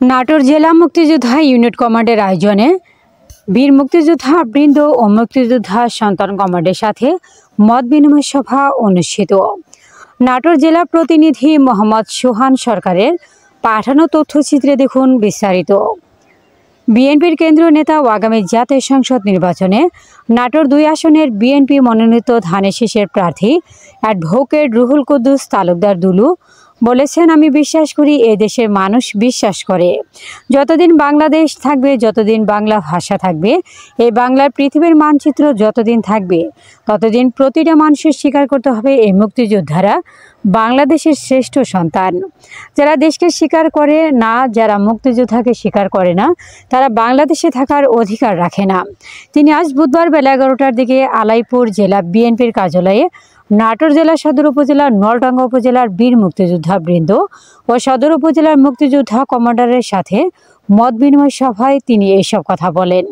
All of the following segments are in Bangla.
नाटोर जिला मुक्तियोद्धा यूनिट कमांडर आयोजने वीर मुक्तियोद्धा बृंद और मुक्तियोद्धा सन्तान कमांडर साथे मत विनिमय सभा अनुष्ठित। नाटोर जिला प्रतिनिधि मोहम्मद सोहान सरकारेर पाठानो तथ्यचित्रे देखुन विस्तारित। বিএনপির কেন্দ্রীয় নেতা ও আগামী জাতীয় সংসদ নির্বাচনে নাটোর 2 আসনের বিএনপি মনোনীত ধানের শীষের প্রার্থী অ্যাডভোকেট রুহুল কুদ্দুস তালুকদার দুলু বলেছেন, আমি বিশ্বাস করি এই দেশের মানুষ বিশ্বাস করে যতদিন বাংলাদেশ থাকবে, যতদিন বাংলা ভাষা থাকবে, এই বাংলার পৃথিবীর মানচিত্র যতদিন থাকবে ততদিন প্রতিটা মানুষের স্বীকার করতে হবে এই মুক্তিযোদ্ধারা বাংলাদেশের শ্রেষ্ঠ সন্তান। যারা দেশকে স্বীকার করে না, যারা মুক্তিযোদ্ধাকে স্বীকার করে না, তারা বাংলাদেশে থাকার অধিকার রাখে না। তিনি আজ বুধবার বেলা 11টার দিকে আলাইপুর জেলা বিএনপির কার্যালয়ে নাটোর জেলা সদর উপজেলার নলডাঙ্গা উপজেলার বীর মুক্তিযোদ্ধা বৃন্দ ও সদর উপজেলার মুক্তিযোদ্ধা কমান্ডারের সাথে মত বিনিময় সভায় তিনি এইসব কথা বলেন।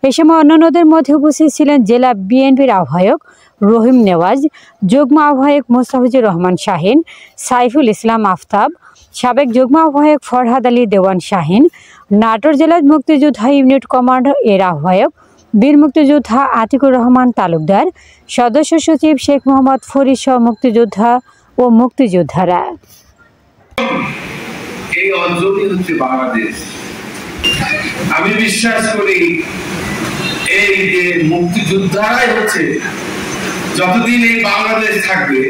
এ সময় অন্যান্যদের মধ্যে উপস্থিত ছিলেন জেলা বিএনপির আহ্বায়ক রহিম নেওয়াজ, যুগ্ম আহ্বায়ক মোস্তাফিজুর রহমান শাহিন, সাইফুল ইসলাম আফতাব, সাবেক যুগ্ম আহ্বায়ক ফরহাদ আলী দেওয়ান শাহিন, নাটোর জেলার মুক্তিযোদ্ধা ইউনিট কমান্ডার এর আহ্বায়ক বীর মুক্তিযোদ্ধা আতিকুর রহমান তালুকদার, সদস্য সচিব শেখ মোহাম্মদ ফরিদ সহ মুক্তিযোদ্ধা ও মুক্তিযোদ্ধারা। এই অঞ্চলই হচ্ছে বাংলাদেশ। আমি বিশ্বাস করি এই যে মুক্তিযোদ্ধারাই হচ্ছে, যতদিন এই বাংলাদেশ থাকবে,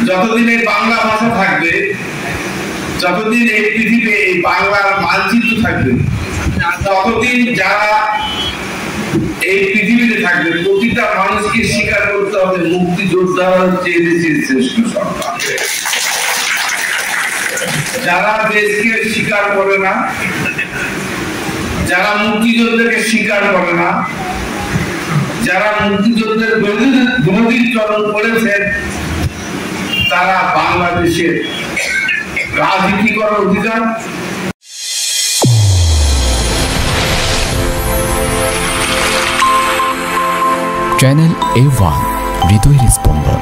যতদিন এই বাংলা ভাষা থাকবে, যতদিন এই পৃথিবী এই বাংলার মানচিত্র থাকবে, ততদিন যারা এই পৃথিবীতে থাকবে প্রতিটা মানুষকে স্বীকার করতে হবে মুক্তিযোদ্ধারা হচ্ছে দেশের শ্রেষ্ঠ সন্তান। যারা দেশকে স্বীকার করে না, যারা মুক্তিযোদ্ধাকে স্বীকার করে না, যারা মুক্তিযুদ্ধের বিরোধীচরণ করেছেন, তারা বাংলাদেশের রাজনীতি করার অধিকার। চ্যানেল A1 হৃদয়ের স্পন্দন।